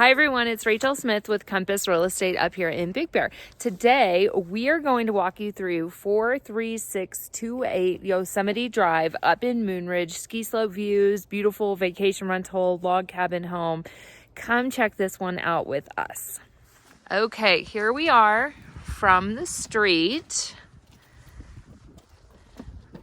Hi everyone, it's Rachel Smith with Compass Real Estate up here in Big Bear. Today we are going to walk you through 43628 Yosemite Drive up in Moonridge. Ski slope views, beautiful vacation rental, log cabin home. Come check this one out with us. Okay, here we are from the street.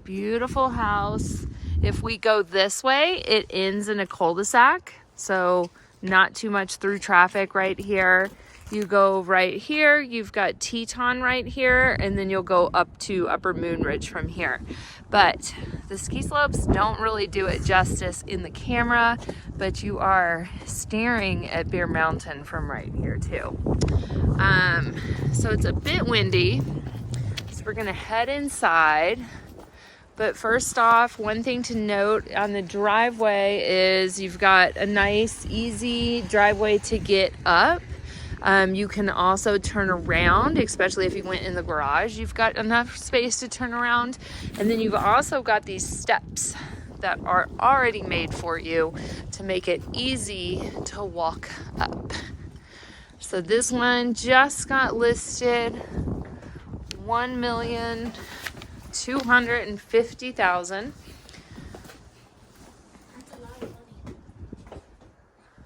Beautiful house. If we go this way, it ends in a cul-de-sac, so not too much through traffic right here. You go right here, you've got Teton right here, and then you'll go up to Upper Moonridge from here. But the ski slopes don't really do it justice in the camera, but you are staring at Bear Mountain from right here too. So it's a bit windy, so we're gonna head inside. But first off, one thing to note on the driveway is you've got a nice, easy driveway to get up. You can also turn around, especially if you went in the garage. You've got enough space to turn around. And then you've also got these steps that are already made for you to make it easy to walk up. So this one just got listed, $1,250,000. That's a lot of money.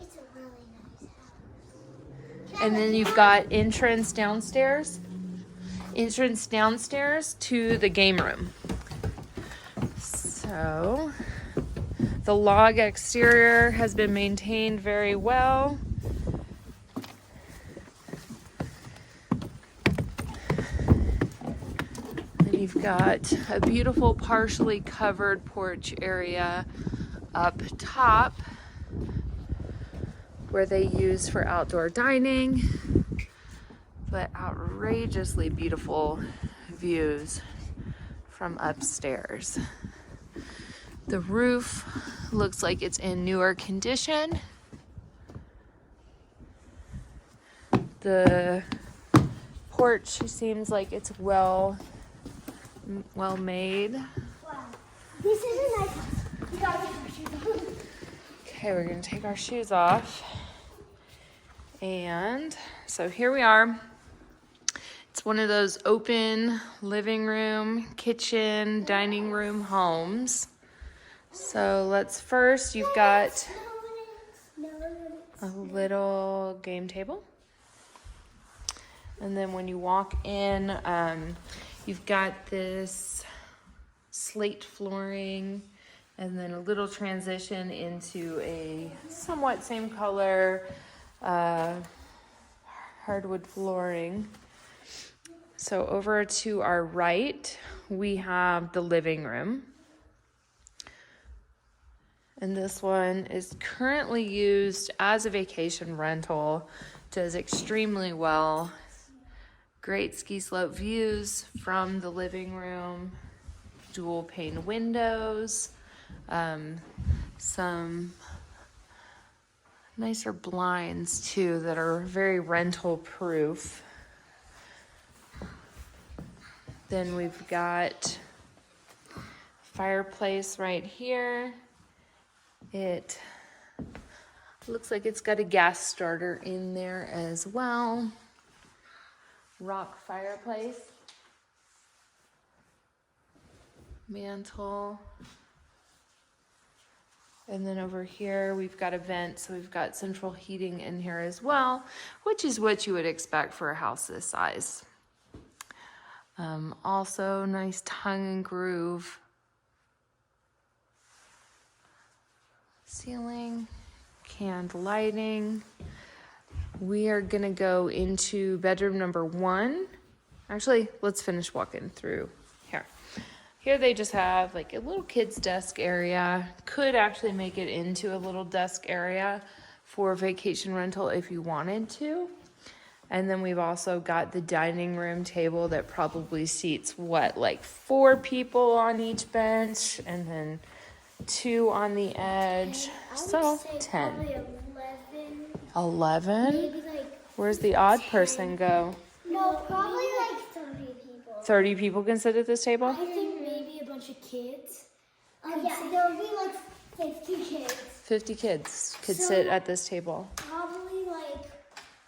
It's a really nice house. And then you've got entrance downstairs to the game room. So the log exterior has been maintained very well. You've got a beautiful partially covered porch area up top where they use for outdoor dining, but outrageously beautiful views from upstairs. The roof looks like it's in newer condition. The porch seems like it's well made. Wow. This is a nice house. You gotta take our shoes off. Okay, we're gonna take our shoes off. And so here we are. It's one of those open living room, kitchen, dining room homes. So you've got a little game table. And then when you walk in, you've got this slate flooring and then a little transition into a somewhat same color hardwood flooring. So over to our right, we have the living room. And this one is currently used as a vacation rental, does extremely well. Great ski slope views from the living room, dual pane windows, some nicer blinds too that are very rental proof. Then we've got fireplace right here. It looks like it's got a gas starter in there as well. Rock fireplace, mantle, and then over here we've got a vent, so we've got central heating in here as well, which is what you would expect for a house this size. Also nice tongue and groove ceiling, canned lighting. We are gonna go into bedroom number 1. Actually, let's finish walking through here. Here they just have like a little kid's desk area. Could actually make it into a little desk area for vacation rental if you wanted to. And then we've also got the dining room table that probably seats like 4 people on each bench and then 2 on the edge. So 10. 11? Maybe like Where's the odd person go? no, probably like 30 people. 30 people can sit at this table? I think maybe a bunch of kids. Yeah, there would be like 50 kids. 50 kids could So- sit at this table. Probably like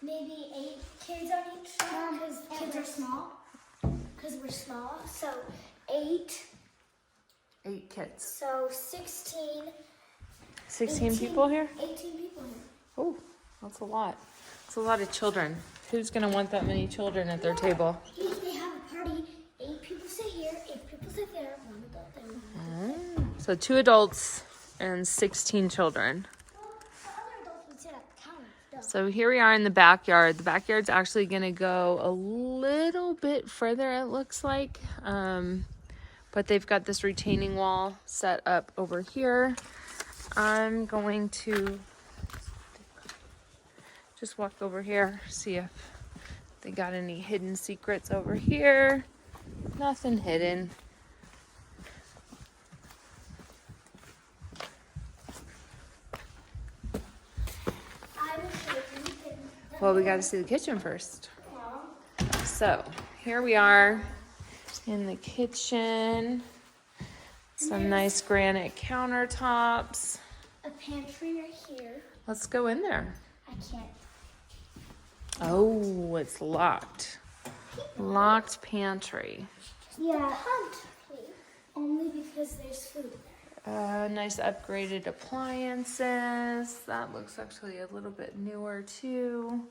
maybe 8 kids on each truck because kids are small. Because we're small, so 8. 8 kids. So 16. 16 people here? 18 people here. Oh, that's a lot. That's a lot of children. Who's gonna want that many children at their table? If they have a party, 8 people sit here, 8 people sit there, 1 adult there. So 2 adults and 16 children. Well, the other adults would sit at the counter. Duh. So here we are in the backyard. The backyard's actually gonna go a little bit further, it looks like. But they've got this retaining wall set up over here. I'm going to just walk over here, see if they got any hidden secrets over here. Nothing hidden. I will show you. Well, we got to see the kitchen first. So here we are in the kitchen. Some nice granite countertops. A pantry right here. Let's go in there. I can't. Oh, it's locked. Locked pantry. Yeah, pantry. Only because there's food there. Nice upgraded appliances. That looks actually a little bit newer too.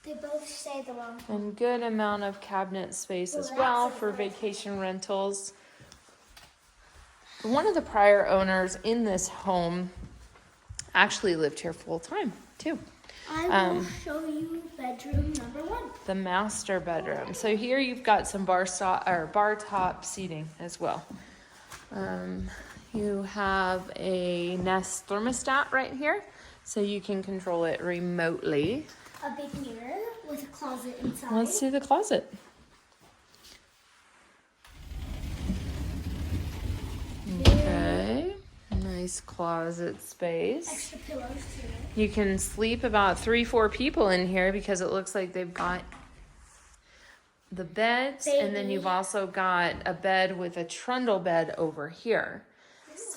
They both say the wrong thing. And good amount of cabinet space as well for vacation rentals. One of the prior owners in this home actually lived here full time too. I will show you bedroom number 1. The master bedroom. So here you've got some bar top seating as well. You have a Nest thermostat right here, so you can control it remotely. A big mirror with a closet inside. Let's see the closet. Okay, nice closet space. Extra pillows too. You can sleep about 3-4 people in here because it looks like they've got the beds, and then you've also got a bed with a trundle bed over here.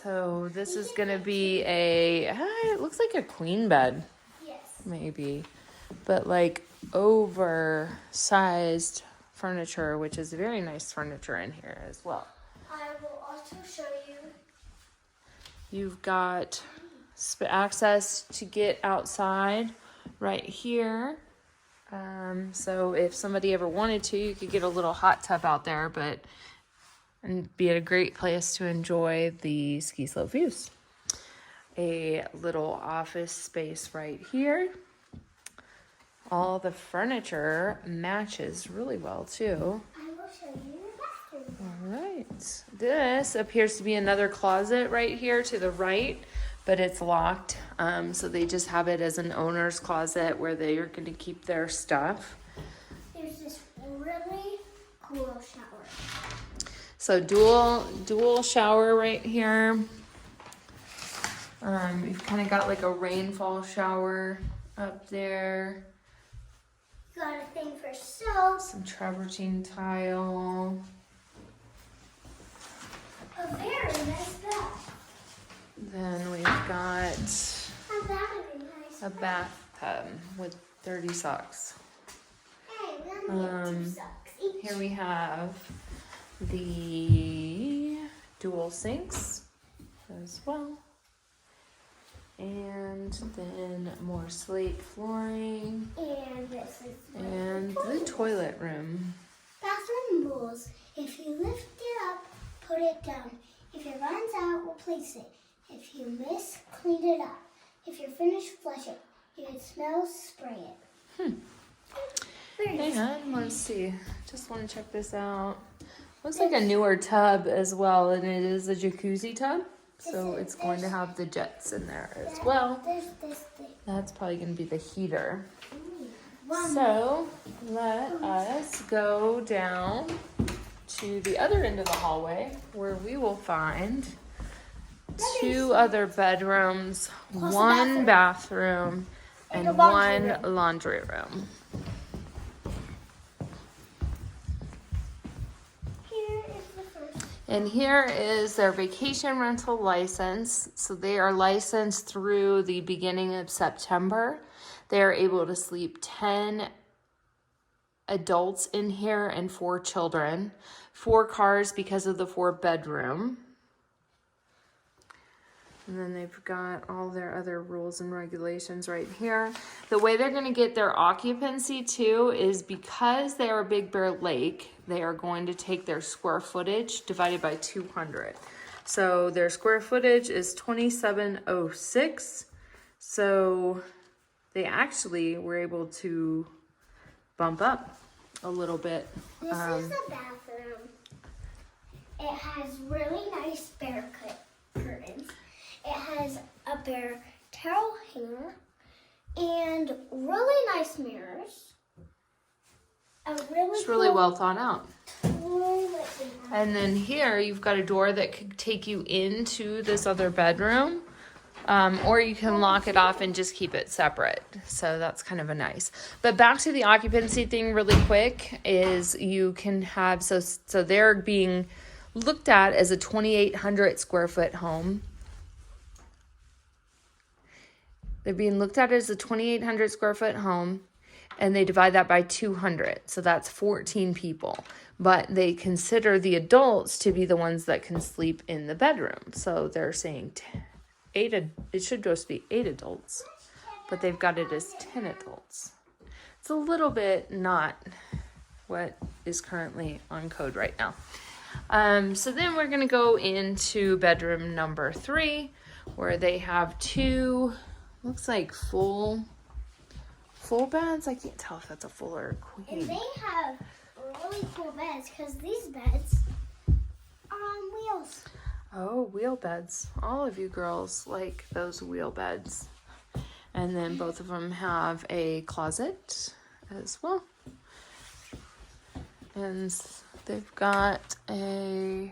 So this is gonna be it looks like a queen bed, Yes. maybe, but like oversized furniture, which is very nice furniture in here as well. I will also show you. You've got access to get outside right here. So if somebody ever wanted to, you could get a little hot tub out there, and be a great place to enjoy the ski slope views. A little office space right here. All the furniture matches really well too. I will show you the bathroom. All right. This appears to be another closet right here to the right, but it's locked. So they just have it as an owner's closet where they are going to keep their stuff. There's this really cool shower. So dual shower right here. You've kind of got like a rainfall shower up there. You got a thing for soap. Some travertine tile. A very nice bath. Then we've got A very nice a bathtub with dirty socks. Hey, let me get 2 socks each. Here we have the dual sinks as well. And then more slate flooring. And this is And the toilet room. bathroom rules. If you lift it up, put it down. If it runs out, replace it. If you miss, clean it up. If you're finished, flush it. If it smells, spray it. Very nice. And let's see. Just want to check this out. Looks like a newer tub as well, and it is a jacuzzi tub. So it's going to have the jets in there as well. There's this thing. That's probably going to be the heater. One. So let us go down to the other end of the hallway where we will find 2 other bedrooms, Plus a 1 bathroom, And and a laundry 1 laundry room. Here is the first. And here is their vacation rental license. So they are licensed through the beginning of September. They are able to sleep 10 adults in here and 4 children. 4 cars because of the 4-bedroom. And then they've got all their other rules and regulations right here. The way they're going to get their occupancy too is because they are a Big Bear Lake, they are going to take their square footage divided by 200. So their square footage is 2706. So they actually were able to bump up a little bit. This is the bathroom. It has really nice bear curtains. It has a bear towel hanger and really nice mirrors. It's really well thought out. toilet. And then here you've got a door that could take you into this other bedroom. Or you can lock it off and just keep it separate. So that's kind of a nice. But back to the occupancy thing really quick is you can have, so they're being looked at as a 2,800 square foot home. They're being looked at as a 2,800 square foot home, and they divide that by 200. So that's 14 people. But they consider the adults to be the ones that can sleep in the bedroom. So they're saying it should just be 8 adults, but they've got it as 10 adults. It's a little bit not what is currently on code right now. So then we're going to go into bedroom number 3, where they have 2, looks like full beds. I can't tell if that's a full or a queen. And they have really cool beds because these beds are on wheels. Oh, wheel beds. All of you girls like those wheel beds. And then both of them have a closet as well. And they've got a...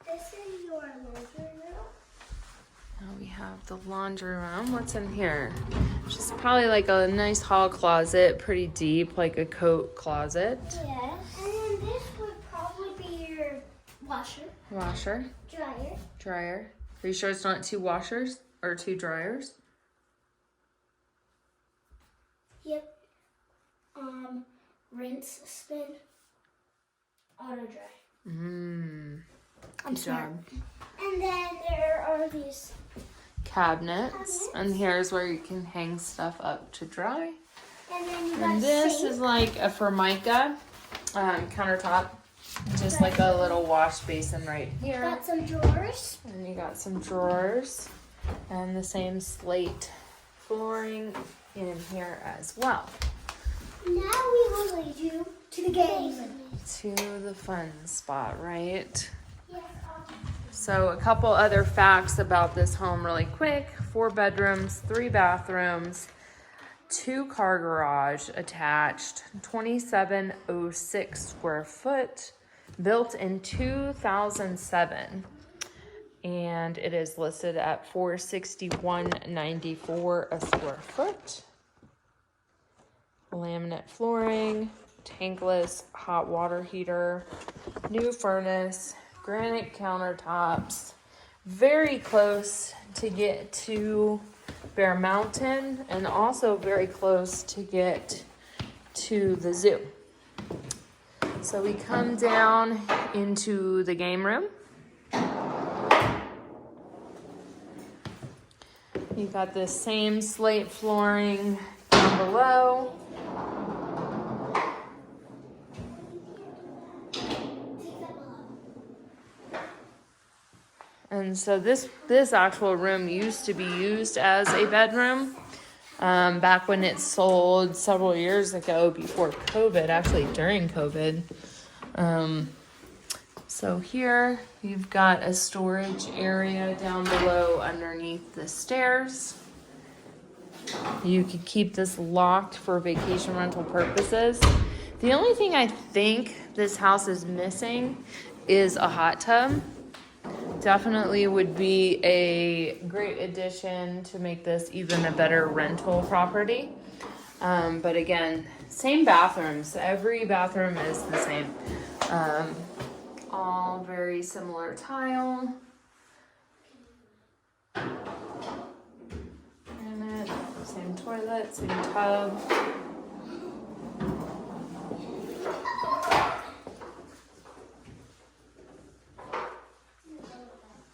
This is your laundry room. Now we have the laundry room. What's in here? Just probably like a nice hall closet, pretty deep, like a coat closet. Yeah, and then this would probably be your washer, Dryer. Are you sure it's not 2 washers or 2 dryers? Yep. Rinse, spin, auto dry. Good job. And then there are these Cabinets. And here's where you can hang stuff up to dry. And then you got And this sink. is like a Formica countertop. Just like a little wash basin right here. Got some drawers. And you got some drawers. And the same slate flooring in here as well. Now we will lead you to the game. To the fun spot, right? Yes, So a couple other facts about this home really quick. 4 bedrooms, 3 bathrooms, 2-car garage attached, 2,706 square foot, built in 2007. And it is listed at $461.94 a square foot. Laminate flooring, tankless hot water heater, new furnace, granite countertops, very close to get to Bear Mountain, and also very close to get to the zoo. So we come down into the game room. You've got this same slate flooring down below. And so this actual room used to be used as a bedroom back when it sold several years ago before COVID, actually during COVID. So here you've got a storage area down below underneath the stairs. You could keep this locked for vacation rental purposes. The only thing I think this house is missing is a hot tub. Definitely would be a great addition to make this even a better rental property. But again, same bathrooms. Every bathroom is the same. All very similar tile. And Same toilet, same tub.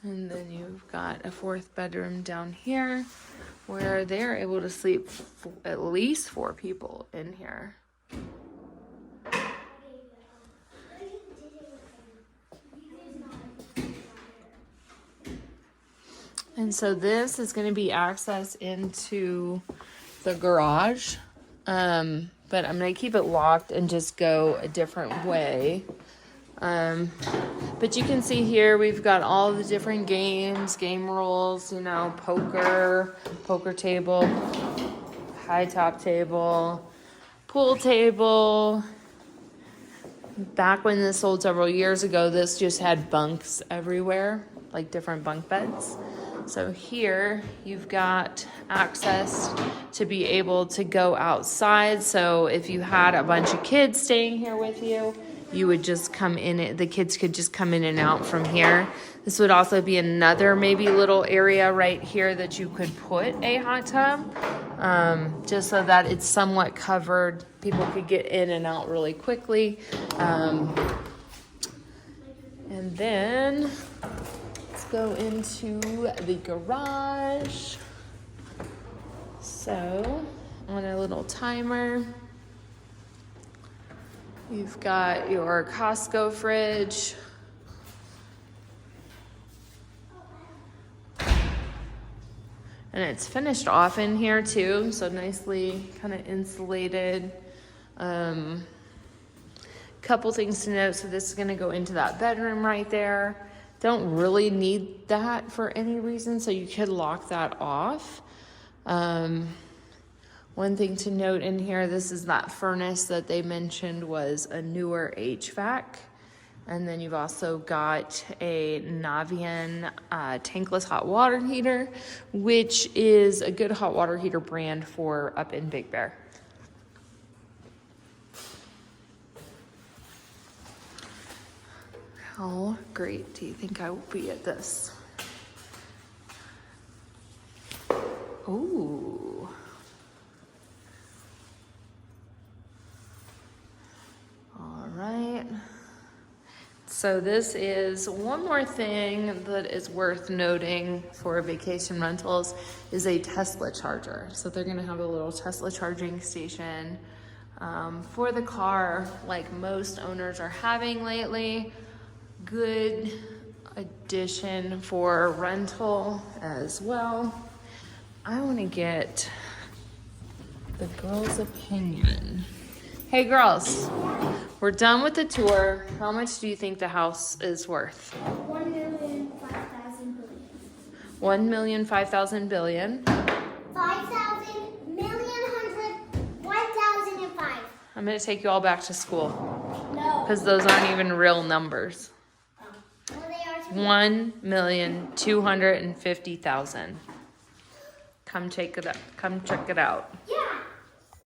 And then you've got a fourth bedroom down here where they're able to sleep at least 4 people in here. And so this is going to be access into the garage. But I'm going to keep it locked and just go a different way. But you can see here we've got all the different games, game rules, you know, poker table, high top table, pool table. Back when this sold several years ago, this just had bunks everywhere, like different bunk beds. So here you've got access to be able to go outside. So if you had a bunch of kids staying here with you, you would just come in, the kids could just come in and out from here. This would also be another maybe little area right here that you could put a hot tub, just so that it's somewhat covered. People could get in and out really quickly. And then let's go into the garage. So on a little timer, you've got your Costco fridge. And it's finished off in here too, so nicely kind of insulated. Couple things to note. So this is gonna go into that bedroom right there. Don't really need that for any reason, so you could lock that off. One thing to note in here, this is that furnace that they mentioned was a newer HVAC. And then you've also got a Navian tankless hot water heater, which is a good hot water heater brand for up in Big Bear. How great do you think I will be at this? Ooh. All right. So this is one more thing that is worth noting for vacation rentals is a Tesla charger. So they're gonna have a little Tesla charging station for the car, like most owners are having lately. Good addition for rental as well. I wanna get the girls' opinion. Hey girls, we're done with the tour. How much do you think the house is worth? 1,005,000 billion. 1,005,000 billion. 5,000 million hundred 1,005. I'm gonna take you all back to school No. because those aren't even real numbers. Well, they are to 1,250,000. Come check it out. Come check it out. Yeah.